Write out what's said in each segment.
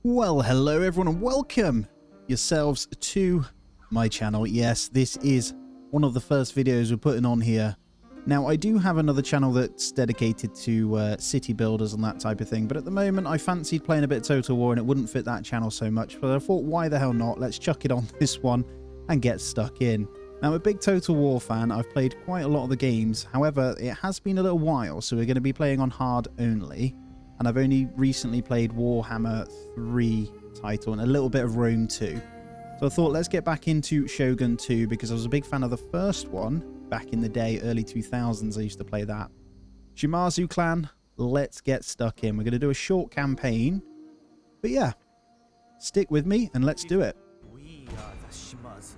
Well, hello everyone and welcome yourselves to my channel. Yes, this is one of the first videos we're putting on here. Now, I do have another channel that's dedicated to city builders and that type of thing, but at the moment I fancied playing a bit of Total War and it wouldn't fit that channel so much, but I thought, why the hell not? Let's chuck it on this one and get stuck in. Now, I'm a big Total War fan. I've played quite a lot of the games. However, it has been a little while, so we're going to be playing on hard only. And I've only recently played Warhammer 3 title and a little bit of Rome 2. So I thought, let's get back into Shogun 2 because I was a big fan of the first one back in the day, early 2000s. I used to play that. Shimazu clan, let's get stuck in. We're going to do a short campaign. But yeah, stick with me and let's do it. We are the Shimazu.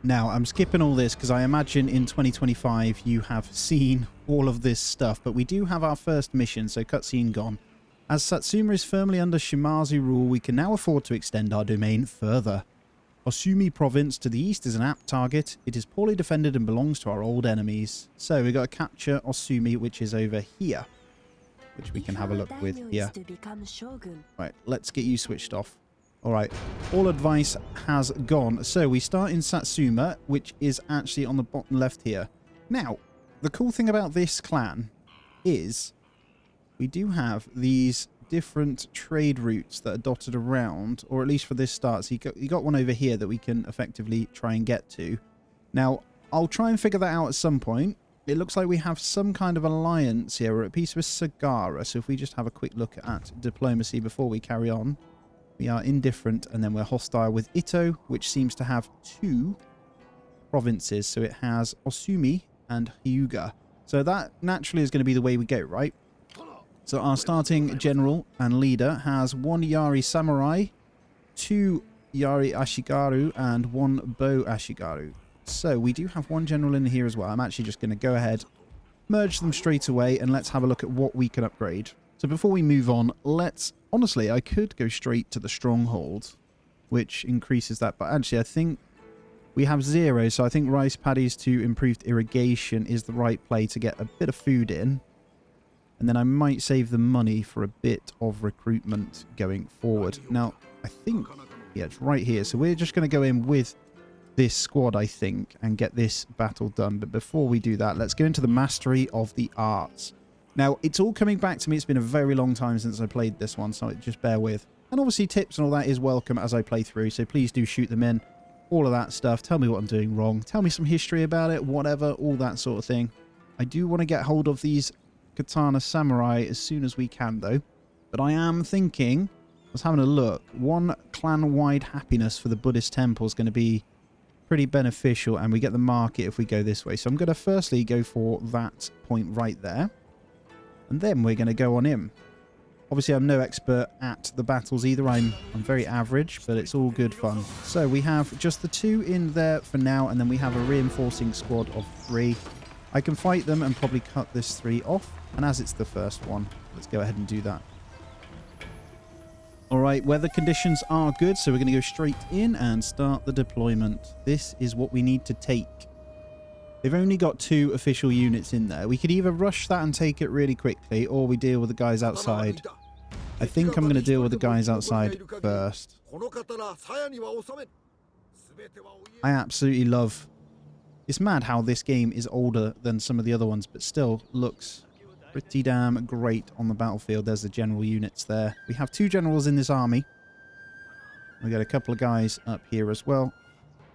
Now, I'm skipping all this because I imagine in 2025 you have seen all of this stuff. But we do have our first mission, so cutscene gone. As Satsuma is firmly under Shimazu rule, we can now afford to extend our domain further. Osumi province to the east is an apt target. It is poorly defended and belongs to our old enemies. So we've got to capture Osumi, which is over here, which we can have a look with here. Right, let's get you switched off. All right, all advice has gone. So we start in Satsuma, which is actually on the bottom left here. Now, the cool thing about this clan is we do have these different trade routes that are dotted around, or at least for this start. So you got one over here that we can effectively try and get to. Now, I'll try and figure that out at some point. It looks like we have some kind of alliance here. We're at peace with Sagara. So if we just have a quick look at diplomacy before we carry on. We are indifferent, and then we're hostile with Ito, which seems to have two provinces. So it has Osumi and Hyuga. So that naturally is going to be the way we go, right? So our starting general and leader has one Yari Samurai, two Yari Ashigaru, and one Bo Ashigaru. So we do have one general in here as well. I'm actually just going to go ahead, merge them straight away, and let's have a look at what we can upgrade. So before we move on, honestly, I could go straight to the stronghold, which increases that. But actually, I think we have 0, so I think rice paddies to improved irrigation is the right play to get a bit of food in. And then I might save the money for a bit of recruitment going forward. Now, I think, yeah, it's right here. So we're just going to go in with this squad, I think, and get this battle done. But before we do that, let's go into the mastery of the arts. Now, it's all coming back to me. It's been a very long time since I played this one, so just bear with. And obviously tips and all that is welcome as I play through, so please do shoot them in. All of that stuff. Tell me what I'm doing wrong. Tell me some history about it, whatever, all that sort of thing. I do want to get hold of these Katana Samurai as soon as we can, though. But I am thinking, I was having a look, one clan-wide happiness for the Buddhist temple is going to be pretty beneficial, and we get the market if we go this way. So I'm going to firstly go for that point right there. And then we're going to go on in. Obviously, I'm no expert at the battles either. I'm very average, but it's all good fun. So we have just the 2 in there for now, and then we have a reinforcing squad of 3. I can fight them and probably cut this 3 off. And as it's the first one, let's go ahead and do that. All right, weather conditions are good, so we're going to go straight in and start the deployment. This is what we need to take. They've only got 2 official units in there. We could either rush that and take it really quickly, or we deal with the guys outside. I think I'm going to deal with the guys outside first. I absolutely love... It's mad how this game is older than some of the other ones, but still looks pretty damn great on the battlefield. There's the general units there. We have 2 generals in this army. We got a couple of guys up here as well.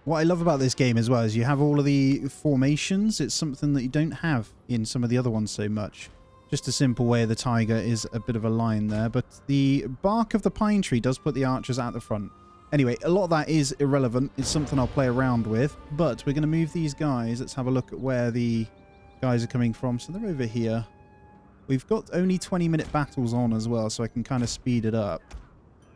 What I love about this game as well is you have all of the formations. It's something that you don't have in some of the other ones so much. Just a simple way the tiger is a bit of a line there, but the bark of the pine tree does put the archers at the front. Anyway, a lot of that is irrelevant. It's something I'll play around with, but we're going to move these guys. Let's have a look at where the guys are coming from. So they're over here. We've got only 20-minute battles on as well, so I can kind of speed it up.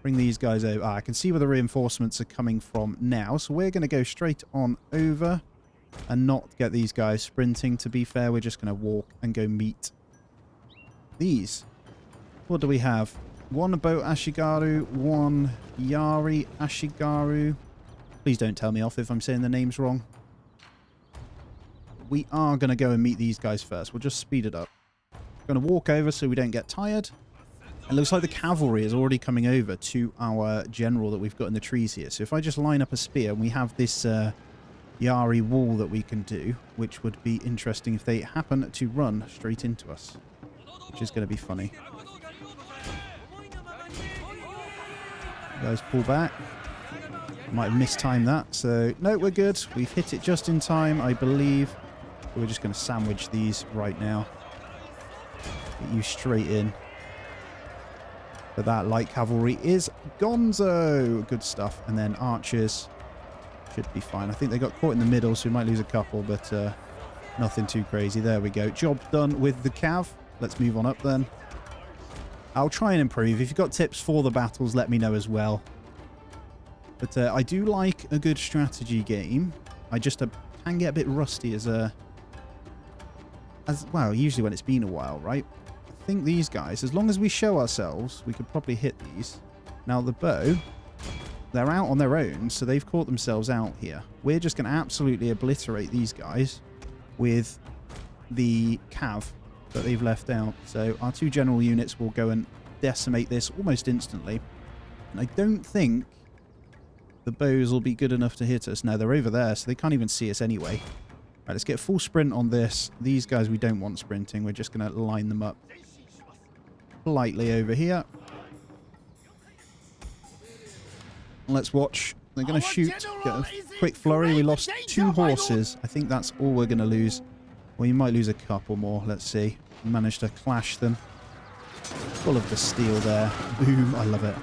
Bring these guys over. I can see where the reinforcements are coming from now, so we're going to go straight on over and not get these guys sprinting. To be fair, we're just going to walk and go meet these. What do we have? 1 Bo Ashigaru, 1 Yari Ashigaru. Please don't tell me off if I'm saying the names wrong. We are going to go and meet these guys first. We'll just speed it up. Going to walk over so we don't get tired. It looks like the cavalry is already coming over to our general that we've got in the trees here. So if I just line up a spear, and we have this Yari wall that we can do, which would be interesting if they happen to run straight into us, which is going to be funny. You guys pull back. Might have mistimed that, so no, we're good. We've hit it just in time, I believe. We're just going to sandwich these right now. Get you straight in. But that light cavalry is gonzo. Good stuff. And then archers should be fine. I think they got caught in the middle, so we might lose a couple, but nothing too crazy. There we go. Job done with the cav. Let's move on up then. I'll try and improve. If you've got tips for the battles, let me know as well. But I do like a good strategy game. I just can get a bit rusty as well, usually when it's been a while, right? I think these guys, as long as we show ourselves, we could probably hit these. Now the bow, they're out on their own, so they've caught themselves out here. We're just going to absolutely obliterate these guys with the cav that they've left out. So our two general units will go and decimate this almost instantly. And I don't think the bows will be good enough to hit us. No, they're over there, so they can't even see us anyway. Right, let's get full sprint on this. These guys we don't want sprinting. We're just going to line them up politely over here. Let's watch. They're going to shoot. Get a quick flurry. We lost 2 horses. I think that's all we're going to lose. Well, you might lose a couple more. Let's see. We managed to clash them. Full of the steel there. Boom. I love it.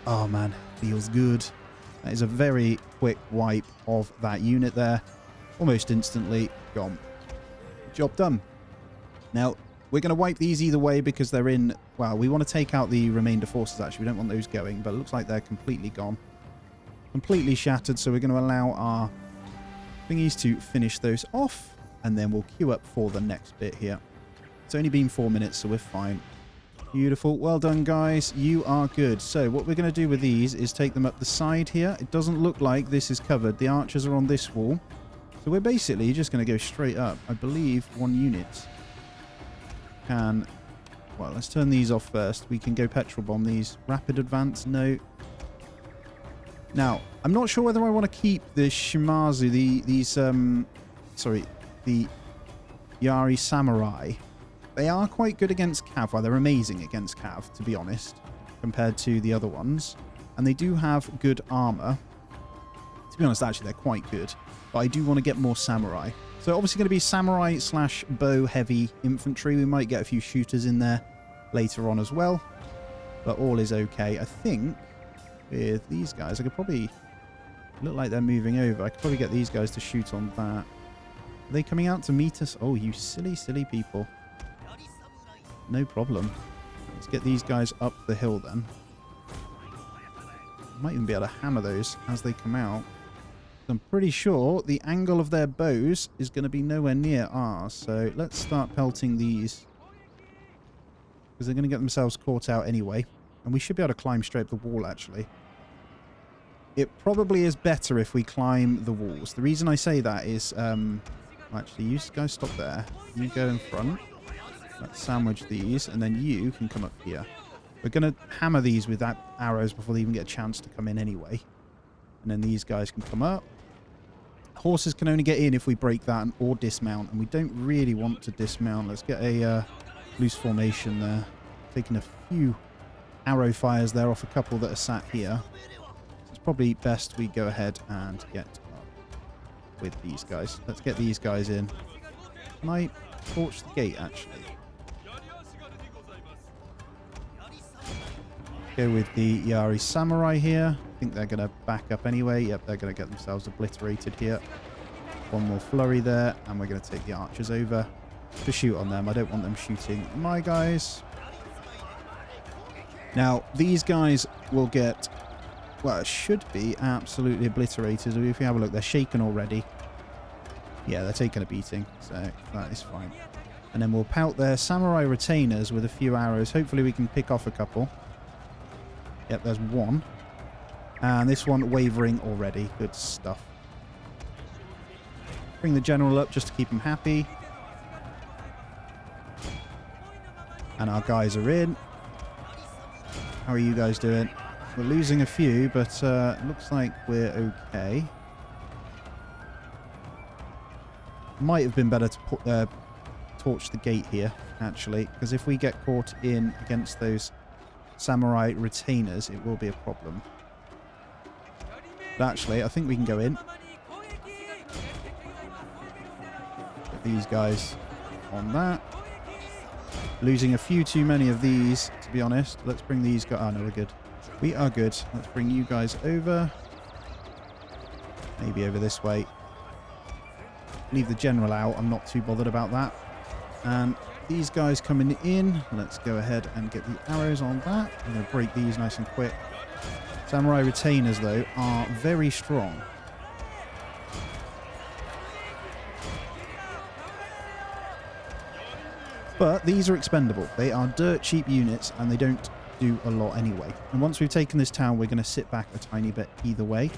Oh, man. Feels good. That is a very quick wipe of that unit there. Almost instantly gone. Job done. Now, we're going to wipe these either way because they're in... Well, we want to take out the remainder forces, actually. We don't want those going, but it looks like they're completely gone. Completely shattered, so we're going to allow our thingies to finish those off, and then we'll queue up for the next bit here. It's only been 4 minutes, so we're fine. Beautiful. Well done, guys. You are good. So what we're going to do with these is take them up the side here. It doesn't look like this is covered. The archers are on this wall. So we're basically just going to go straight up. I believe one unit can... Well, let's turn these off first. We can go petrol bomb these. Rapid advance, no. Now, I'm not sure whether I want to keep the Shimazu, the Yari Samurai. They are quite good against cav. Well, they're amazing against cav, to be honest, compared to the other ones. And they do have good armor. To be honest, actually, they're quite good. But I do want to get more samurai. So obviously going to be samurai / bow heavy infantry. We might get a few shooters in there later on as well. But all is okay. I think with these guys, I could probably... Look like they're moving over. I could probably get these guys to shoot on that. Are they coming out to meet us? Oh, you silly, silly people. No problem. Let's get these guys up the hill then. Might even be able to hammer those as they come out. I'm pretty sure the angle of their bows is going to be nowhere near ours. So let's start pelting these. Because they're going to get themselves caught out anyway. And we should be able to climb straight up the wall, actually. It probably is better if we climb the walls. The reason I say that is... actually, you guys stop there. You go in front. Let's sandwich these. And then you can come up here. We're going to hammer these with that arrows before they even get a chance to come in anyway. And then these guys can come up. Horses can only get in if we break that or dismount. And we don't really want to dismount. Let's get a loose formation there. Taking a few arrow fires there off a couple that are sat here. So it's probably best we go ahead and get up with these guys. Let's get these guys in. Can I torch the gate, actually? Go with the Yari Samurai here. I think they're going to back up anyway. Yep, they're going to get themselves obliterated here. One more flurry there, and we're going to take the archers over to shoot on them. I don't want them shooting my guys. Now, these guys will get, well, it should be absolutely obliterated. If you have a look, they're shaken already. Yeah, they're taking a beating, so that is fine. And then we'll pout their samurai retainers with a few arrows. Hopefully we can pick off a couple. Yep, there's one. And this one wavering already. Good stuff. Bring the general up just to keep him happy. And our guys are in. How are you guys doing? We're losing a few, but it looks like we're okay. Might have been better to put, torch the gate here, actually, because if we get caught in against those samurai retainers, it will be a problem. But actually, I think we can go in. Get these guys on that. Losing a few too many of these, to be honest. Let's bring these guys... Oh, no, we're good. We are good. Let's bring you guys over. Maybe over this way. Leave the general out. I'm not too bothered about that. And these guys coming in. Let's go ahead and get the arrows on that. I'm going to break these nice and quick. Samurai retainers, though, are very strong. But these are expendable. They are dirt cheap units, and they don't do a lot anyway. And once we've taken this town, we're going to sit back a tiny bit either way.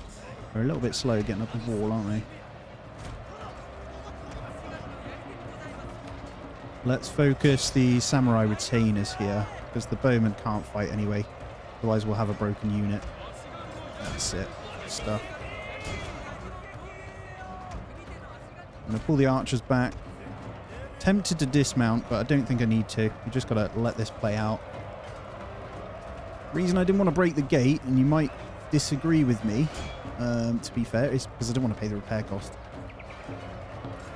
We're a little bit slow getting up the wall, aren't we? Let's focus the samurai retainers here, because the bowmen can't fight anyway. Otherwise, we'll have a broken unit. That's it. Stuff. I'm going to pull the archers back. Tempted to dismount, but I don't think I need to. You just got to let this play out. The reason I didn't want to break the gate, and you might disagree with me, to be fair, is because I don't want to pay the repair cost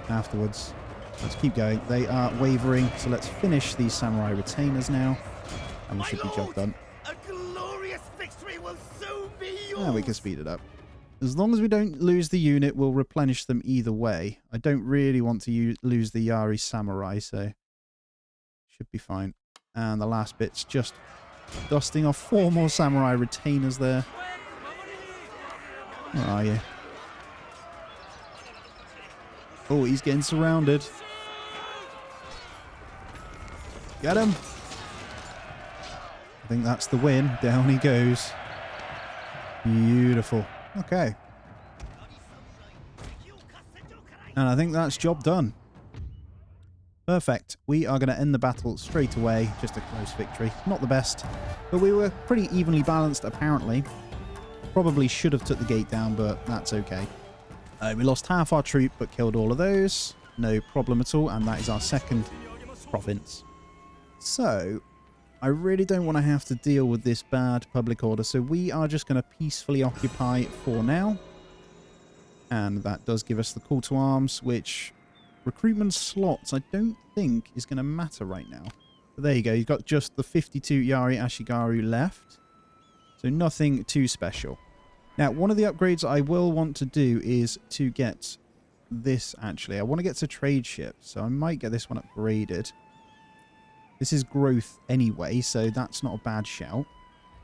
afterwards. Let's keep going. They are wavering, so let's finish these samurai retainers now, and we should be job done. A glorious victory will soon be yours. Yeah, we can speed it up. As long as we don't lose the unit, we'll replenish them either way. I don't really want to lose the Yari Samurai, so should be fine. And the last bit's just dusting off 4 more Samurai retainers there. Where are you? Oh, he's getting surrounded. Get him! I think that's the win. Down he goes. Beautiful. Okay. And I think that's job done. Perfect. We are going to end the battle straight away. Just a close victory. Not the best, but we were pretty evenly balanced, apparently. Probably should have took the gate down, but that's okay. We lost half our troop, but killed all of those. No problem at all, and that is our second province. So, I really don't want to have to deal with this bad public order, so we are just going to peacefully occupy for now. And that does give us the call to arms, which recruitment slots I don't think is going to matter right now. But there you go, you've got just the 52 Yari Ashigaru left, so nothing too special. Now, one of the upgrades I will want to do is to get this, actually. I want to get to trade ship, so I might get this one upgraded. This is growth anyway, so that's not a bad shout.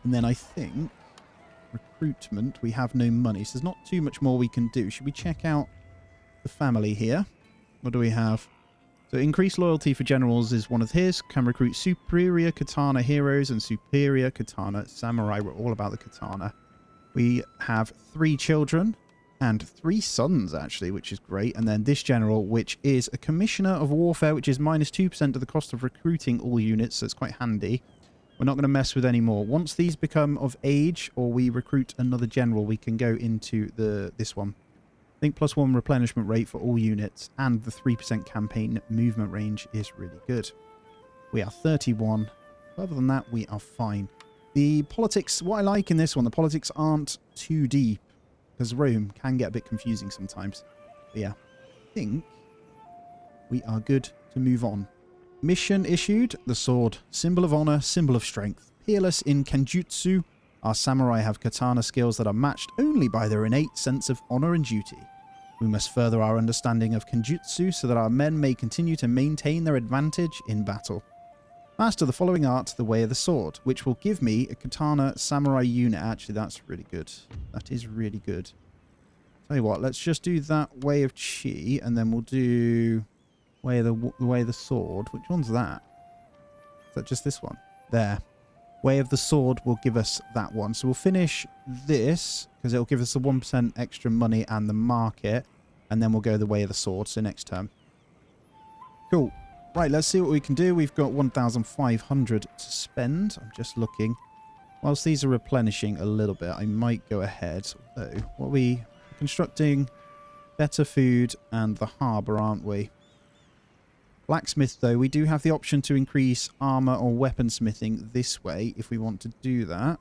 And then I think recruitment, we have no money, so there's not too much more we can do. Should we check out the family here? What do we have? So increased loyalty for generals is one of his. Can recruit superior katana heroes and superior katana samurai. We're all about the katana. We have 3 children and 3 sons, actually, which is great. And then this general, which is a commissioner of warfare, which is minus 2% of the cost of recruiting all units, so it's quite handy. We're not going to mess with any more. Once these become of age, or we recruit another general, we can go into this one. I think +1 replenishment rate for all units, and the 3% campaign movement range is really good. We are 31. Other than that, we are fine. The politics, what I like in this one, the politics aren't too deep, because Rome can get a bit confusing sometimes. But yeah, I think we are good to move on. Mission issued, the sword, symbol of honor, symbol of strength. Peerless in Kenjutsu, our samurai have katana skills that are matched only by their innate sense of honor and duty. We must further our understanding of Kenjutsu so that our men may continue to maintain their advantage in battle. Master the following art, the Way of the Sword, which will give me a katana samurai unit. Actually, that's really good. That is really good. Tell you what, let's just do that Way of Chi, and then we'll do the Way of the Sword. Which one's that? Is that just this one? There. Way of the Sword will give us that one. So we'll finish this, because it'll give us the 1% extra money and the market, and then we'll go the Way of the Sword, so next term. Cool. Right, let's see what we can do. We've got 1,500 to spend. I'm just looking. whilst these are replenishing a little bit, I might go ahead. So, what are we constructing? Better food and the harbour, aren't we? Blacksmith, though, we do have the option to increase armour or weaponsmithing this way if we want to do that.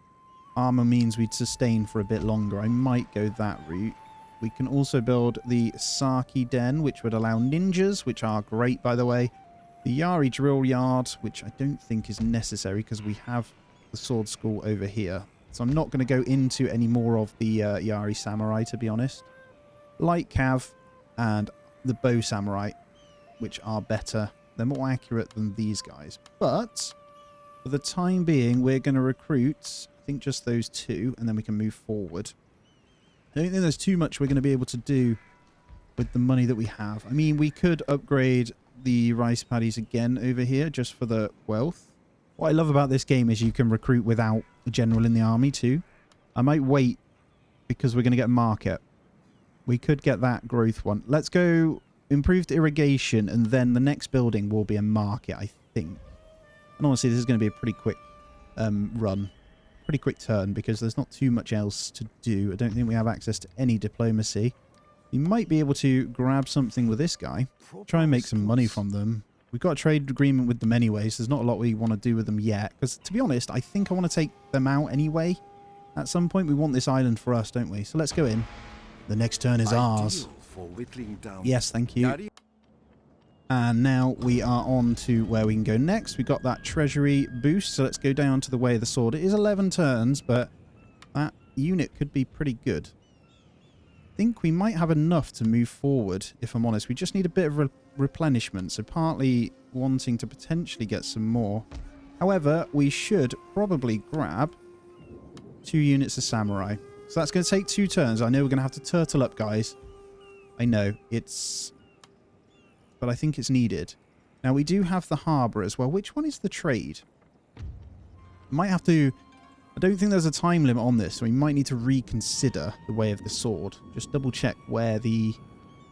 Armour means we'd sustain for a bit longer. I might go that route. We can also build the Saki Den, which would allow ninjas, which are great, by the way. The Yari Drill Yard, which I don't think is necessary because we have the Sword School over here. So I'm not going to go into any more of the Yari Samurai, to be honest. Light Cav and the Bow Samurai, which are better. They're more accurate than these guys. But for the time being, we're going to recruit, I think, just those two, and then we can move forward. I don't think there's too much we're going to be able to do with the money that we have. I mean, we could upgrade the rice paddies again over here just for the wealth. What I love about this game is you can recruit without a general in the army too. I might wait because we're going to get a market. We could get that growth one. Let's go improved irrigation, and then the next building will be a market, I think. And honestly, this is going to be a pretty quick run. Pretty quick turn because there's not too much else to do. I don't think we have access to any diplomacy. You might be able to grab something with this guy. Try and make some money from them. We've got a trade agreement with them anyways. There's not a lot we want to do with them yet. Because, to be honest, I think I want to take them out anyway. At some point, we want this island for us, don't we? So let's go in. The next turn is ours. Yes, thank you. And now we are on to where we can go next. We've got that treasury boost. So let's go down to the Way of the Sword. It is 11 turns, but that unit could be pretty good. I think we might have enough to move forward, if I'm honest. We just need a bit of replenishment, so partly wanting to potentially get some more. However, we should probably grab 2 units of samurai. So that's going to take 2 turns. I know we're going to have to turtle up, guys. I know, it's... but I think it's needed. Now, we do have the harbour as well. Which one is the trade? Might have to... I don't think there's a time limit on this, so we might need to reconsider the Way of the Sword. Just double check where the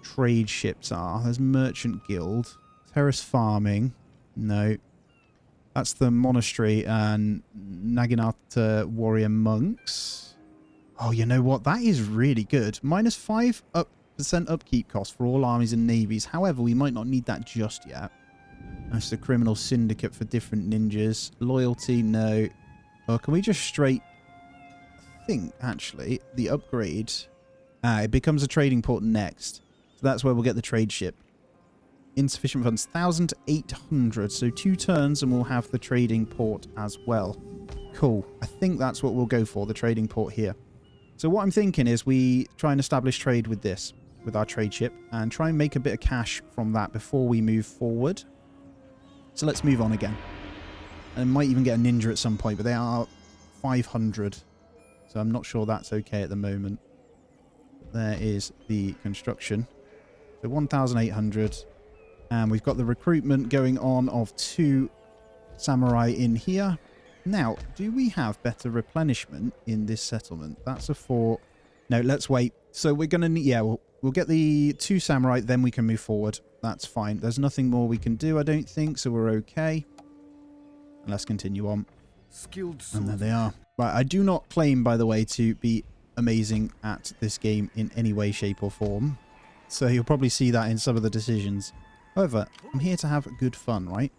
trade ships are. There's Merchant Guild. Terrace Farming. No. That's the Monastery and Naginata Warrior Monks. Oh, you know what? That is really good. Minus 5% upkeep cost for all armies and navies. However, we might not need that just yet. That's the Criminal Syndicate for different ninjas. Loyalty, no. Or can we just straight... I think, actually, the upgrade... it becomes a trading port next. So that's where we'll get the trade ship. Insufficient funds, 1,800. So 2 turns and we'll have the trading port as well. Cool. I think that's what we'll go for, the trading port here. So what I'm thinking is we try and establish trade with this, with our trade ship, and try and make a bit of cash from that before we move forward. So let's move on again. And might even get a ninja at some point, but they are 500. So I'm not sure that's okay at the moment. There is the construction. So 1,800. And we've got the recruitment going on of 2 samurai in here. Now, do we have better replenishment in this settlement? That's a 4. No, let's wait. So we're going to need... yeah, we'll get the 2 samurai, then we can move forward. That's fine. There's nothing more we can do, I don't think, so we're okay. And let's continue on. And there they are. Right, I do not claim, by the way, to be amazing at this game in any way, shape or form. So you'll probably see that in some of the decisions. However, I'm here to have good fun, right?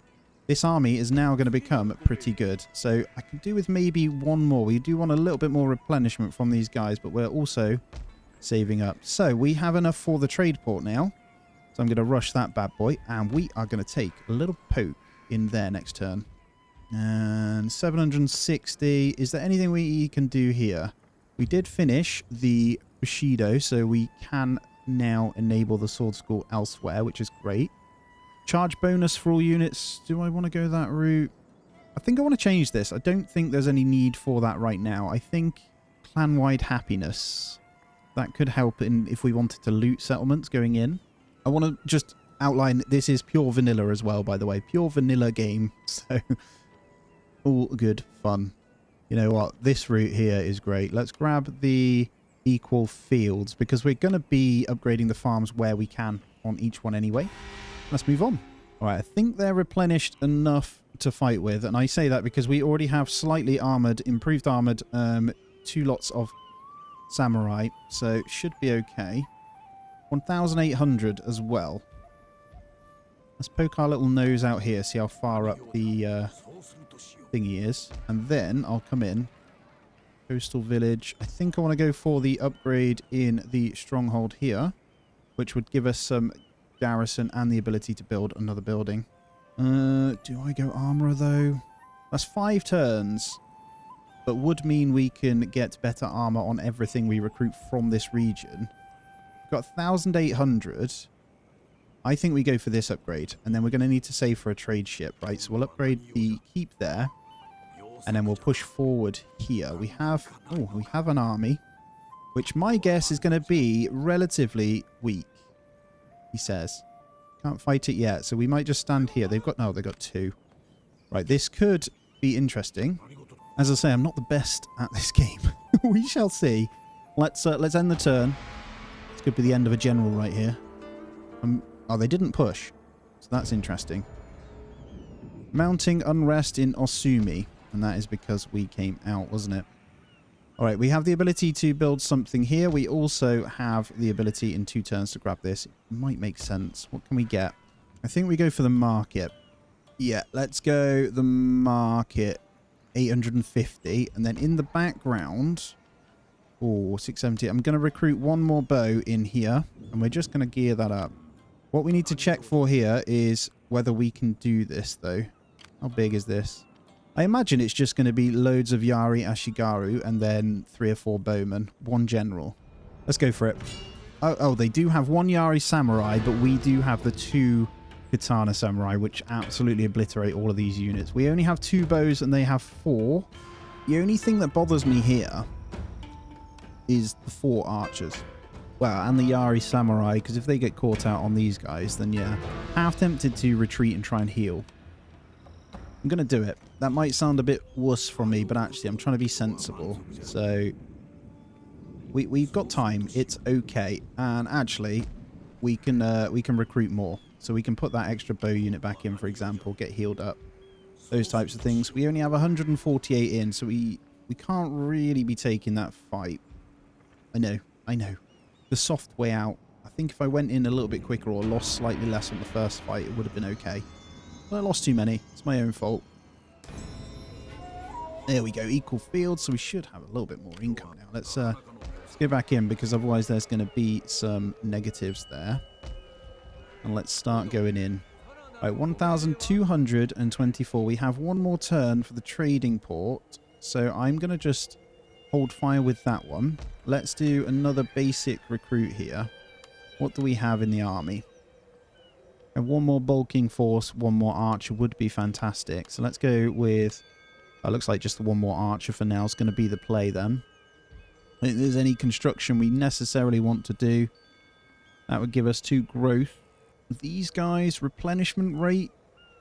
This army is now going to become pretty good. So I could do with maybe 1 more. We do want a little bit more replenishment from these guys, but we're also saving up. So we have enough for the trade port now. So I'm going to rush that bad boy. And we are going to take a little poke in there next turn. And 760. Is there anything we can do here? We did finish the Bushido, so we can now enable the sword school elsewhere, which is great. Charge bonus for all units. Do I want to go that route? I think I want to change this. I don't think there's any need for that right now. I think clan-wide happiness. That could help in if we wanted to loot settlements going in. I want to just outline, this is pure vanilla as well, by the way. Pure vanilla game. So, all good fun. You know what? This route here is great. Let's grab the equal fields because we're going to be upgrading the farms where we can on each one anyway. Let's move on. All right, I think they're replenished enough to fight with. And I say that because we already have slightly armored, improved armored, 2 lots of samurai. So it should be okay. 1,800 as well. Let's poke our little nose out here, see how far up the thingy is. And then I'll come in. Coastal village. I think I want to go for the upgrade in the stronghold here, which would give us some garrison and the ability to build another building. Do I go armorer though? That's 5 turns, but would mean we can get better armor on everything we recruit from this region. We've got 1,800. I think we go for this upgrade, and then we're going to need to save for a trade ship, right? So we'll upgrade the keep there, and then we'll push forward here. We have an army, which my guess is going to be relatively weak, he says. Can't fight it yet, so we might just stand here. They've got 2. Right, this could be interesting. As I say, I'm not the best at this game. We shall see. Let's end the turn. This could be the end of a general right here. Oh, they didn't push, so that's interesting. Mounting unrest in Osumi, and that is because we came out, wasn't it? All right, we have the ability to build something here. We also have the ability in 2 turns to grab this. It might make sense. What can we get? I think we go for the market. Yeah, let's go the market. 850. And then in the background... Oh, 670. I'm going to recruit 1 more bow in here. And we're just going to gear that up. What we need to check for here is whether we can do this, though. How big is this? I imagine it's just going to be loads of Yari Ashigaru and then 3 or 4 bowmen. 1 general. Let's go for it. Oh, they do have 1 Yari Samurai, but we do have the 2 Katana Samurai, which absolutely obliterate all of these units. We only have 2 bows and they have 4. The only thing that bothers me here is the 4 archers. Well, and the Yari Samurai, because if they get caught out on these guys, then yeah. Half tempted to retreat and try and heal. I'm going to do it. That might sound a bit wuss from me, but actually I'm trying to be sensible. So we've got time. It's okay. And actually we can recruit more. So we can put that extra bow unit back in, for example, get healed up. Those types of things. We only have 148 in, so we can't really be taking that fight. I know. The soft way out. I think if I went in a little bit quicker or lost slightly less on the first fight, it would have been okay. But I lost too many. It's my own fault. There we go. Equal field. So we should have a little bit more income now. Let's go back in, because otherwise there's going to be some negatives there. And let's start going in. All right, 1,224. We have 1 more turn for the trading port. So I'm going to just hold fire with that one. Let's do another basic recruit here. What do we have in the army? And 1 more bulking force, 1 more archer would be fantastic. So let's go with... looks like just the 1 more archer for now is going to be the play then. I don't think there's any construction we necessarily want to do. That would give us 2 growth. These guys, replenishment rate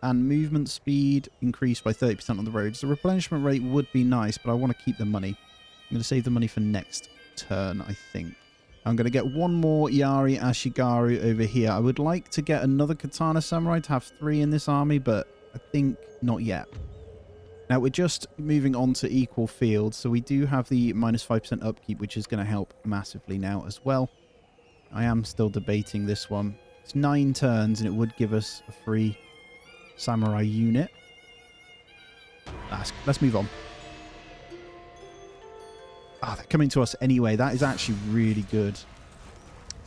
and movement speed increased by 30% on the roads. The replenishment rate would be nice, but I want to keep the money. I'm going to save the money for next turn, I think. I'm going to get 1 more Yari Ashigaru over here. I would like to get another Katana Samurai to have 3 in this army, but I think not yet. Now, we're just moving on to equal field, so we do have the minus 5% upkeep, which is going to help massively now as well. I am still debating this one. It's 9 turns, and it would give us a free samurai unit. Let's move on. Ah, they're coming to us anyway. That is actually really good.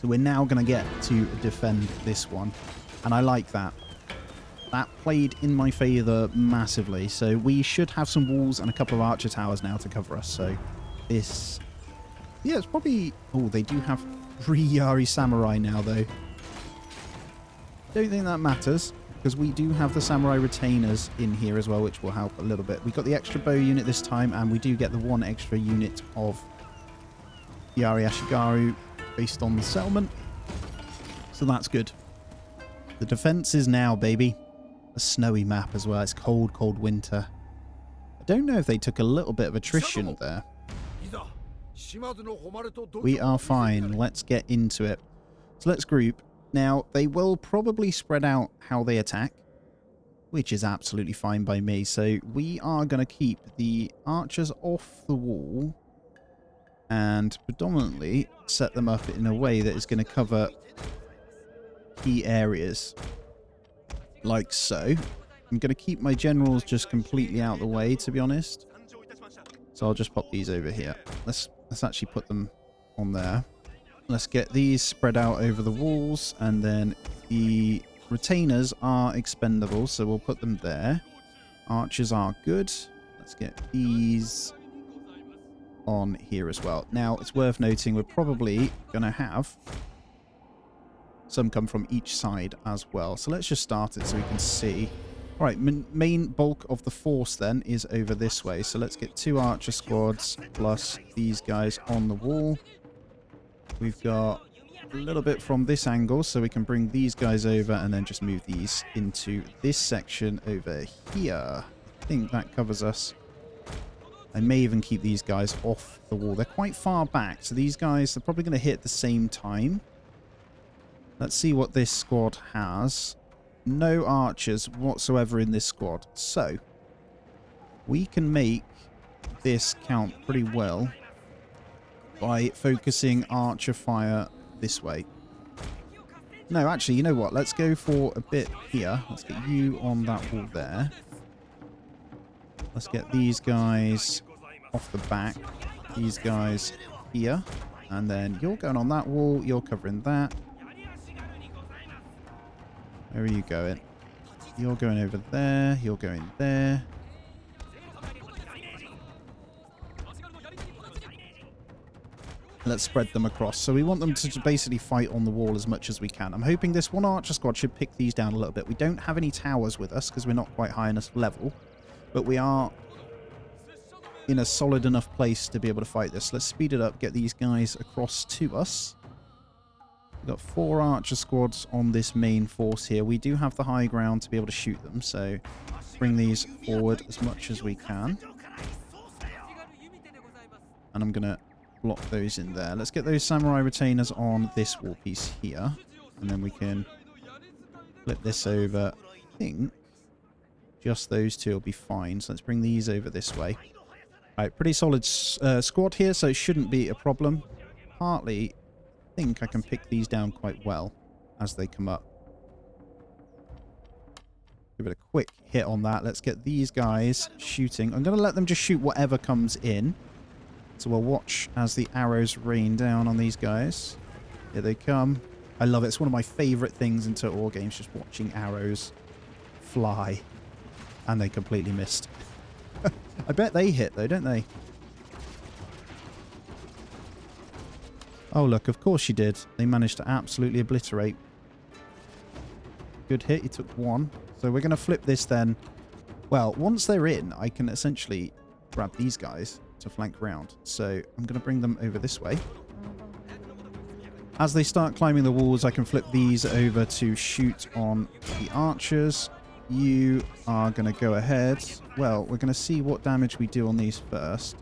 So we're now going to get to defend this one. And I like that. That played in my favour massively. So we should have some walls and a couple of archer towers now to cover us. So this... Yeah, it's probably... Oh, they do have 3 Yari Samurai now, though. Don't think that matters, because we do have the Samurai Retainers in here as well, which will help a little bit. We got the extra bow unit this time, and we do get the 1 extra unit of Yari Ashigaru based on the settlement. So that's good. The defenses now, baby. A snowy map as well. It's cold, cold winter. I don't know if they took a little bit of attrition there. We are fine. Let's get into it. So let's group. Now, they will probably spread out how they attack. which is absolutely fine by me. So we are going to keep the archers off the wall and predominantly set them up in a way that is going to cover key areas, like so. I'm going to keep my generals just completely out of the way, to be honest. So I'll just pop these over here. Let's actually put them on there. Let's get these spread out over the walls, and then the retainers are expendable, so we'll put them there. Archers are good. Let's get these on here as well. Now, it's worth noting we're probably going to have some come from each side as well. So let's just start it so we can see. All right, main bulk of the force then is over this way. So let's get 2 archer squads plus these guys on the wall. We've got a little bit from this angle, so we can bring these guys over and then just move these into this section over here. I think that covers us. I may even keep these guys off the wall. They're quite far back, so these guys are probably going to hit at the same time. Let's see what this squad has. No archers whatsoever in this squad. So, we can make this count pretty well by focusing archer fire this way. No, actually, you know what? Let's go for a bit here. Let's get you on that wall there. Let's get these guys off the back. These guys here. And then you're going on that wall. You're covering that. Where are you going? You're going over there. You're going there. Let's spread them across. So we want them to basically fight on the wall as much as we can. I'm hoping this one archer squad should pick these down a little bit. We don't have any towers with us because we're not quite high enough level. But we are in a solid enough place to be able to fight this. Let's speed it up. Get these guys across to us. We've got 4 archer squads on this main force here. We do have the high ground to be able to shoot them, so bring these forward as much as we can. And I'm going to block those in there. Let's get those samurai retainers on this wall piece here. And then we can flip this over. I think just those 2 will be fine. So let's bring these over this way. Alright, pretty solid squad here, so it shouldn't be a problem. Partly, I think I can pick these down quite well as they come up. Give it a quick hit on that. Let's get these guys shooting. I'm going to let them just shoot whatever comes in. So we'll watch as the arrows rain down on these guys. Here they come. I love it. It's one of my favorite things in Total War games, just watching arrows fly. And they completely missed. I bet they hit though, don't they? Oh, look, of course she did. They managed to absolutely obliterate. Good hit. You took 1. So we're going to flip this then. Well, once they're in, I can essentially grab these guys to flank round. So I'm going to bring them over this way. As they start climbing the walls, I can flip these over to shoot on the archers. You are going to go ahead. Well, we're going to see what damage we do on these first.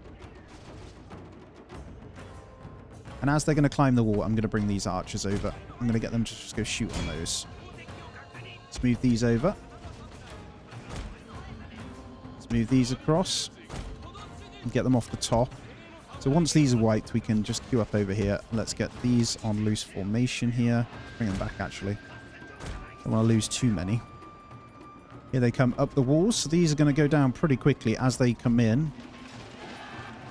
And as they're going to climb the wall, I'm going to bring these archers over. I'm going to get them to just go shoot on those. Let's move these over. Let's move these across. And get them off the top. So once these are wiped, we can just queue up over here. Let's get these on loose formation here. Bring them back, actually. Don't want to lose too many. Here they come up the walls. So these are going to go down pretty quickly as they come in.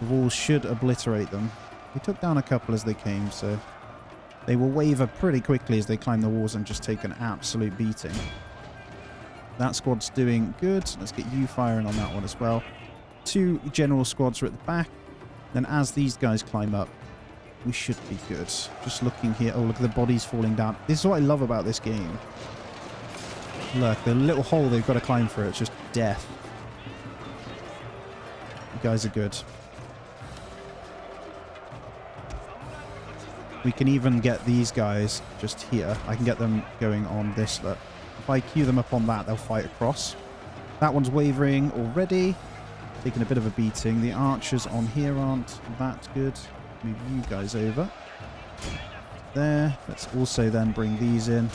The walls should obliterate them. We took down a couple as they came, so they will waver pretty quickly as they climb the walls and just take an absolute beating. That squad's doing good. Let's get you firing on that one as well. 2 general squads are at the back. Then as these guys climb up, we should be good. Just looking here. Oh, look at the bodies falling down. This is what I love about this game. Look, the little hole they've got to climb through, it's just death. You guys are good. We can even get these guys just here. I can get them going on this. Look. If I queue them up on that, they'll fight across. That one's wavering already. Taking a bit of a beating. The archers on here aren't that good. Move you guys over. There. Let's also then bring these in.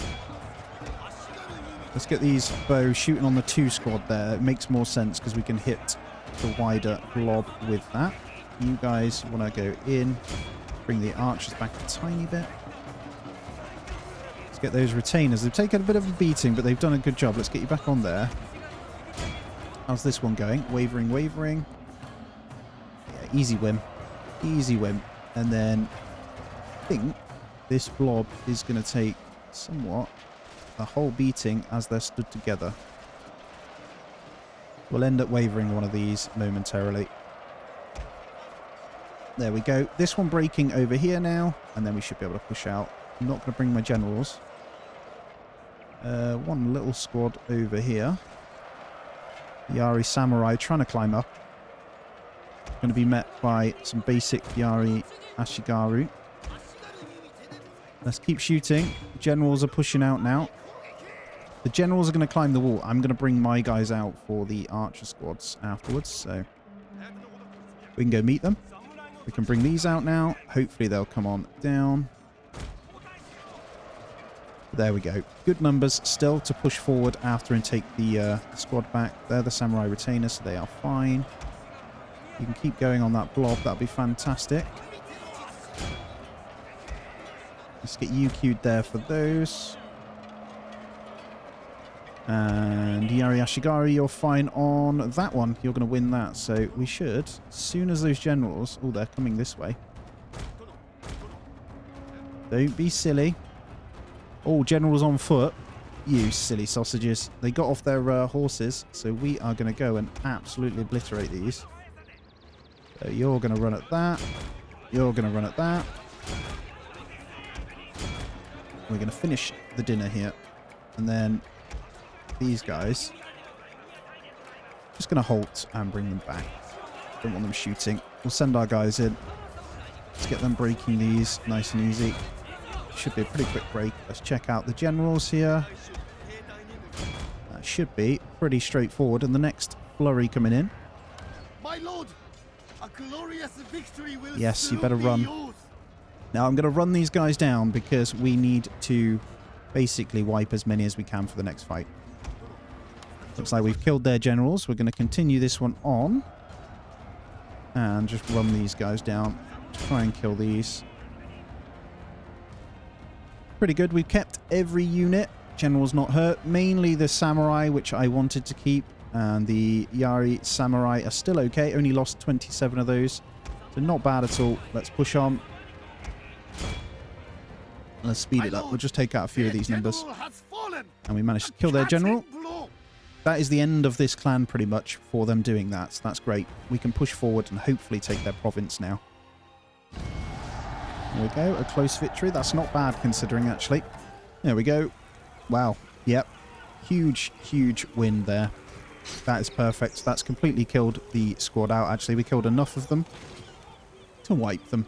Let's get these bows shooting on the 2 squad there. It makes more sense because we can hit the wider blob with that. You guys want to go in. Bring the archers back a tiny bit. Let's get those retainers. They've taken a bit of a beating, but they've done a good job. Let's get you back on there. How's this one going? Wavering, wavering. Yeah, easy win. Easy win. And then I think this blob is going to take somewhat a whole beating as they're stood together. We'll end up wavering one of these momentarily. There we go. This one breaking over here now, and then we should be able to push out. I'm not going to bring my generals. One little squad over here. Yari Samurai trying to climb up. Going to be met by some basic Yari Ashigaru. Let's keep shooting. Generals are pushing out now. The generals are going to climb the wall. I'm going to bring my guys out for the archer squads afterwards, so we can go meet them. We can bring these out now. Hopefully they'll come on down. There we go. Good numbers still to push forward after and take the squad back. They're the samurai retainers, so they are fine. You can keep going on that blob. That'll be fantastic. Let's get you queued there for those. And Yari Ashigaru, you're fine on that one. You're going to win that. So we should, as soon as those generals... Oh, they're coming this way. Don't be silly. Oh, generals on foot. You silly sausages. They got off their horses. So we are going to go and absolutely obliterate these. So you're going to run at that. You're going to run at that. We're going to finish the dinner here. And then these guys, just going to halt and bring them back. Don't want them shooting. We'll send our guys in. Let's get them breaking these nice and easy. Should be a pretty quick break. Let's check out the generals here. That should be pretty straightforward. And the next flurry coming in. My lord, a glorious victory will yes, you soon better be run. yours. Now I'm going to run these guys down because we need to basically wipe as many as we can for the next fight. Looks like we've killed their generals. We're going to continue this one on. And just run these guys down. Try and kill these. Pretty good. We've kept every unit. General's not hurt. Mainly the samurai, which I wanted to keep. And the Yari samurai are still okay. Only lost 27 of those. So not bad at all. Let's push on. Let's speed it up. We'll just take out a few of these numbers. And we managed to kill their general. That is the end of this clan pretty much for them doing that. So that's great. We can push forward and hopefully take their province now. There we go. A close victory. That's not bad considering actually. There we go. Wow. Yep. Huge, huge win there. That is perfect. That's completely killed the squad out actually. We killed enough of them to wipe them.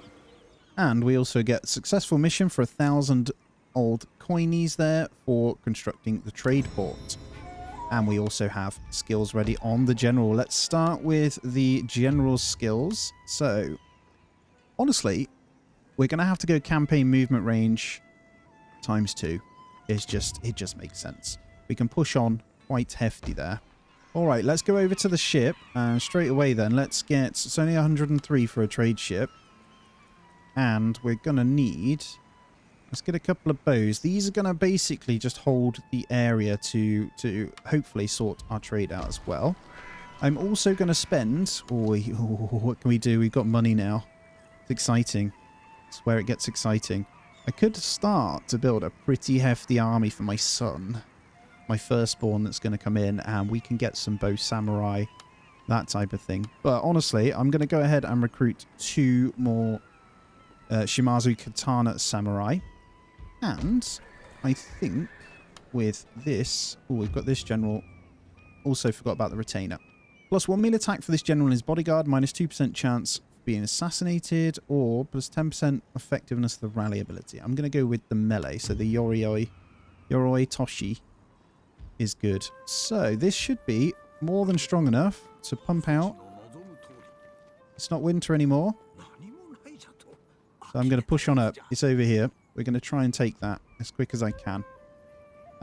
And we also get a successful mission for 1,000 old coinies there for constructing the trade port. And we also have skills ready on the general. Let's start with the general's skills. So, honestly, we're going to have to go campaign movement range ×2. It just makes sense. We can push on quite hefty there. All right, let's go over to the ship. And straight away then, let's get... It's only 103 for a trade ship. And we're going to need... Let's get a couple of bows. These are going to basically just hold the area to hopefully sort our trade out as well. I'm also going to spend... Oh, what can we do? We've got money now. It's exciting. It's where it gets exciting. I could start to build a pretty hefty army for my son. My firstborn that's going to come in. And we can get some bow samurai. That type of thing. But honestly, I'm going to go ahead and recruit 2 more Shimazu katana samurai. And I think with this... Oh, we've got this general. Also forgot about the retainer. Plus 1 melee attack for this general and his bodyguard. Minus 2% chance of being assassinated. Or plus 10% effectiveness of the rally ability. I'm going to go with the melee. So the Yoroi Toshi is good. So this should be more than strong enough to pump out. It's not winter anymore. So I'm going to push on up. It's over here. We're going to try and take that as quick as I can.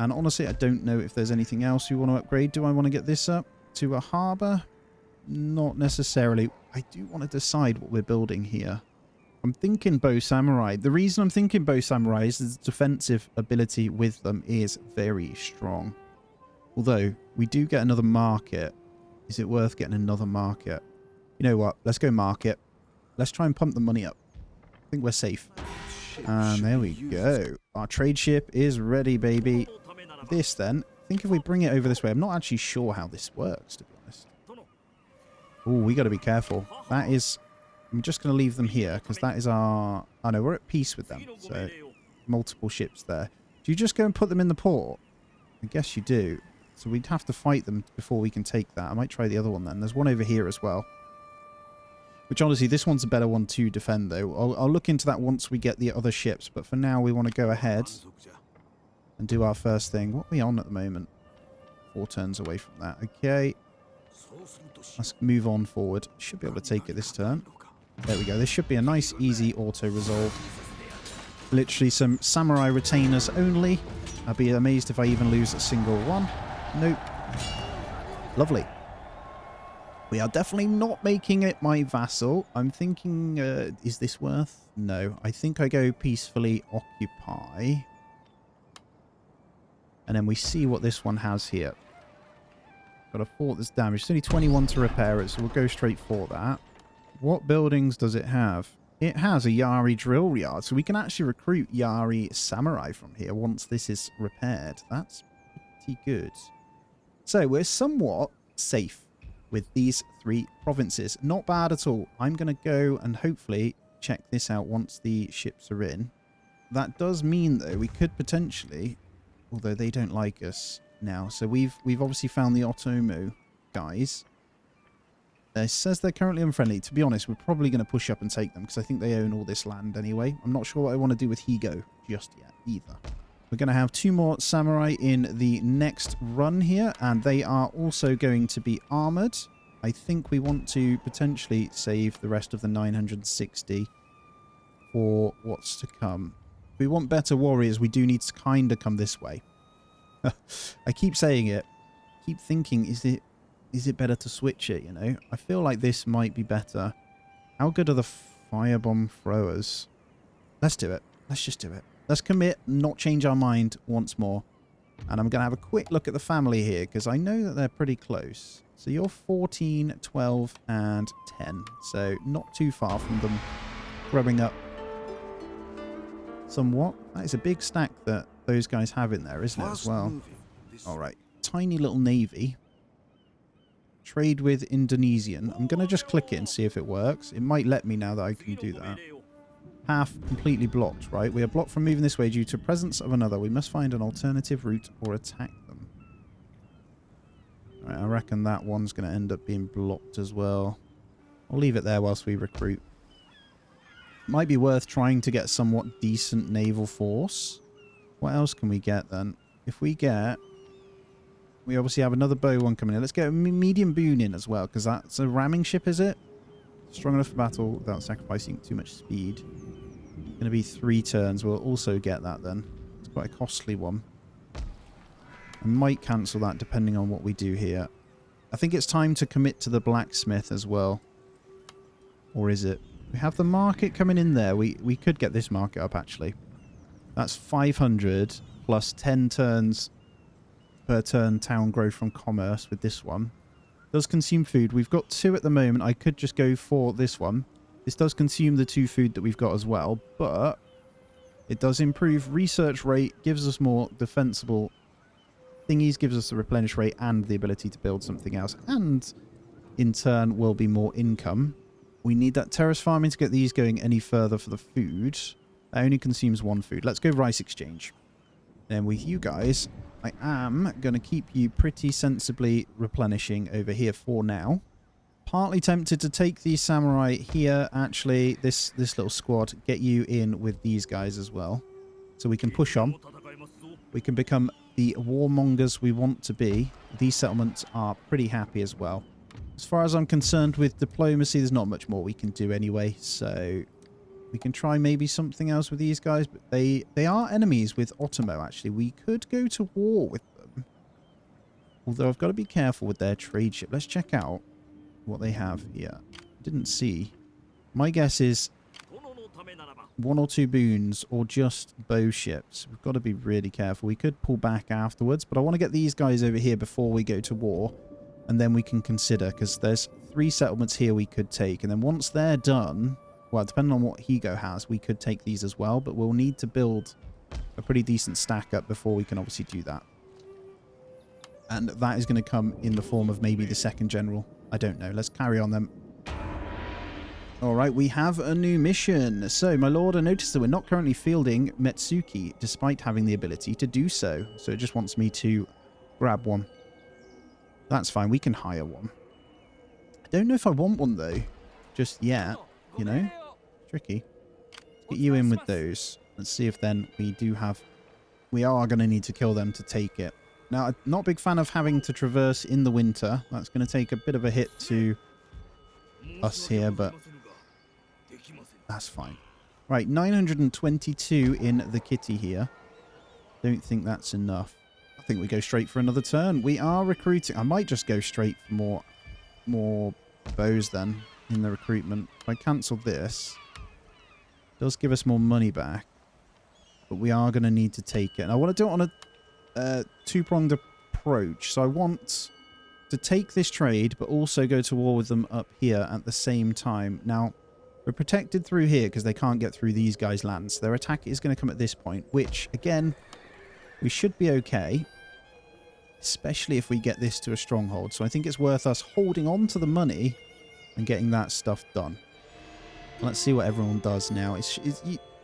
And honestly, I don't know if there's anything else we want to upgrade. Do I want to get this up to a harbour? Not necessarily. I do want to decide what we're building here. I'm thinking bow samurai. The reason I'm thinking bow samurai is the defensive ability with them is very strong. Although, we do get another market. Is it worth getting another market? You know what? Let's go market. Let's try and pump the money up. I think we're safe. And there we go. Our trade ship is ready, baby. This then, I think if we bring it over this way, I'm not actually sure how this works, to be honest. Oh, we got to be careful. That is, I'm just going to leave them here because that is our, oh no, we're at peace with them. So multiple ships there. Do you just go and put them in the port? I guess you do. So we'd have to fight them before we can take that. I might try the other one then. There's one over here as well. Which honestly, this one's a better one to defend though. I'll look into that once we get the other ships. But for now, we want to go ahead and do our first thing. What are we on at the moment? 4 turns away from that. Okay. Let's move on forward. Should be able to take it this turn. There we go. This should be a nice, easy auto-resolve. Literally some samurai retainers only. I'd be amazed if I even lose a single one. Nope. Lovely. We are definitely not making it my vassal. I'm thinking, is this worth? No. I think I go peacefully occupy. And then we see what this one has here. Got a fort that's damaged. It's only 21 to repair it, so we'll go straight for that. What buildings does it have? It has a Yari drill yard, so we can actually recruit Yari samurai from here once this is repaired. That's pretty good. So we're somewhat safe with these 3 provinces. Not bad at all. I'm going to go and hopefully check this out once the ships are in. That does mean, though, we could potentially, although they don't like us now. So we've obviously found the Otomo guys. It says they're currently unfriendly. To be honest, we're probably going to push up and take them because I think they own all this land anyway. I'm not sure what I want to do with Higo just yet either. We're going to have 2 more samurai in the next run here, and they are also going to be armored. I think we want to potentially save the rest of the 960 for what's to come. If we want better warriors, we do need to kind of come this way. I keep saying it. I keep thinking, is it better to switch it, you know? I feel like this might be better. How good are the firebomb throwers? Let's do it. Let's just do it. Let's commit, not change our mind once more. And I'm going to have a quick look at the family here, because I know that they're pretty close. So you're 14, 12, and 10. So not too far from them growing up somewhat. That is a big stack that those guys have in there, isn't it, as well? All right. Tiny little navy. Trade with Indonesian. I'm going to just click it and see if it works. It might let me now that I can do that. Half completely blocked, right? We are blocked from moving this way due to presence of another. We must find an alternative route or attack them. All right, I reckon that one's going to end up being blocked as well. I'll leave it there whilst we recruit. Might be worth trying to get somewhat decent naval force. What else can we get then? If we get... We obviously have another bow one coming in. Let's get a medium boon in as well, because that's a ramming ship, is it? Strong enough for battle without sacrificing too much speed. Going to be 3 turns. We'll also get that then. It's quite a costly one. I might cancel that depending on what we do here. I think it's time to commit to the blacksmith as well. Or is it? We have the market coming in there. We could get this market up actually. That's 500 plus 10 turns per turn town growth from commerce with this one. Does consume food. We've got 2 at the moment. I could just go for this one. This does consume the 2 food that we've got as well, but it does improve research rate, gives us more defensible thingies, gives us the replenish rate and the ability to build something else, and in turn will be more income. We need that terrace farming to get these going any further for the food. That only consumes 1 food. Let's go rice exchange. Then with you guys, I am going to keep you pretty sensibly replenishing over here for now. Partly tempted to take the samurai here, actually, this little squad, get you in with these guys as well. So we can push on. We can become the warmongers we want to be. These settlements are pretty happy as well. As far as I'm concerned with diplomacy, there's not much more we can do anyway, so We can try maybe something else with these guys, but they are enemies with Otomo, actually. We could go to war with them. Although I've got to be careful with their trade ship. Let's check out what they have here. Didn't see. My guess is 1 or 2 boons or just bow ships. We've got to be really careful. We could pull back afterwards, but I want to get these guys over here before we go to war, and then we can consider, because there's 3 settlements here we could take, and then once they're done, well, depending on what Higo has, we could take these as well, but we'll need to build a pretty decent stack up before we can obviously do that. And that is going to come in the form of maybe the 2nd general. I don't know. Let's carry on then. Alright, we have a new mission. So, my lord, I noticed that we're not currently fielding Metsuki, despite having the ability to do so. So it just wants me to grab one. That's fine, we can hire one. I don't know if I want one, though, just yet, you know? Tricky. Let's get you in with those. Let's see if then we do have... We are going to need to kill them to take it. Now, I'm not a big fan of having to traverse in the winter. That's going to take a bit of a hit to us here, but... That's fine. Right, 922 in the kitty here. Don't think that's enough. I think we go straight for another turn. We are recruiting. I might just go straight for more bows then in the recruitment. If I cancel this, it does give us more money back. But we are going to need to take it. And I want to do it on a 2-pronged approach. So I want to take this trade, but also go to war with them up here at the same time. Now... We're protected through here because they can't get through these guys' lands. Their attack is going to come at this point, which, again, we should be okay. Especially if we get this to a stronghold. So I think it's worth us holding on to the money and getting that stuff done. Let's see what everyone does now.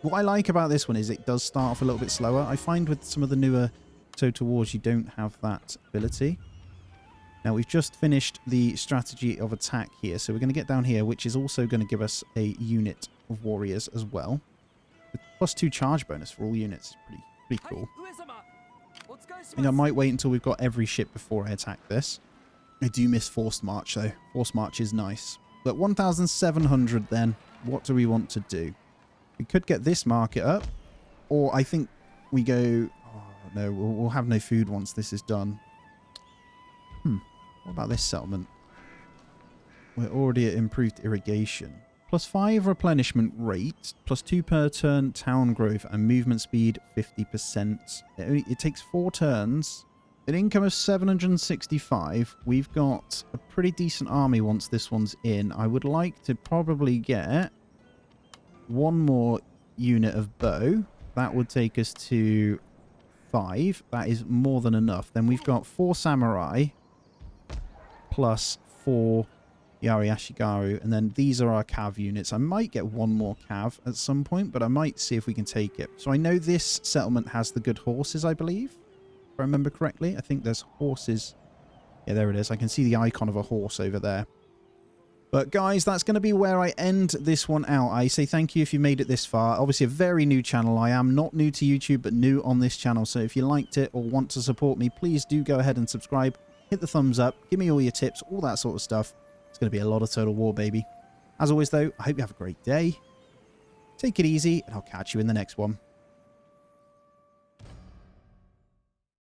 What I like about this one is it does start off a little bit slower. I find with some of the newer Total Wars, you don't have that ability. Now, we've just finished the strategy of attack here, so we're going to get down here, which is also going to give us a unit of warriors as well. With +2 charge bonus for all units is pretty cool. I think I might wait until we've got every ship before I attack this. I do miss Forced March, though. Forced March is nice. But 1,700 then. What do we want to do? We could get this market up, or I think we go... Oh, no, we'll have no food once this is done. What about this settlement? We're already at improved irrigation. +5 replenishment rate, +2 per turn town growth, and movement speed 50%. It takes 4 turns. An income of 765. We've got a pretty decent army once this one's in. I would like to probably get 1 more unit of bow. That would take us to 5. That is more than enough. Then we've got 4 samurai. +4 Yari Ashigaru, and then these are our cav units. I might get 1 more cav at some point, but I might see if we can take it. So I know this settlement has the good horses, I believe, if I remember correctly. I think there's horses. Yeah, there it is. I can see the icon of a horse over there. But guys, that's going to be where I end this one out. I say thank you if you made it this far. Obviously a very new channel. I am not new to YouTube, but new on this channel. So if you liked it or want to support me, please do go ahead and subscribe. Hit the thumbs up, give me all your tips, all that sort of stuff. It's going to be a lot of Total War, baby. As always, though, I hope you have a great day. Take it easy, and I'll catch you in the next one.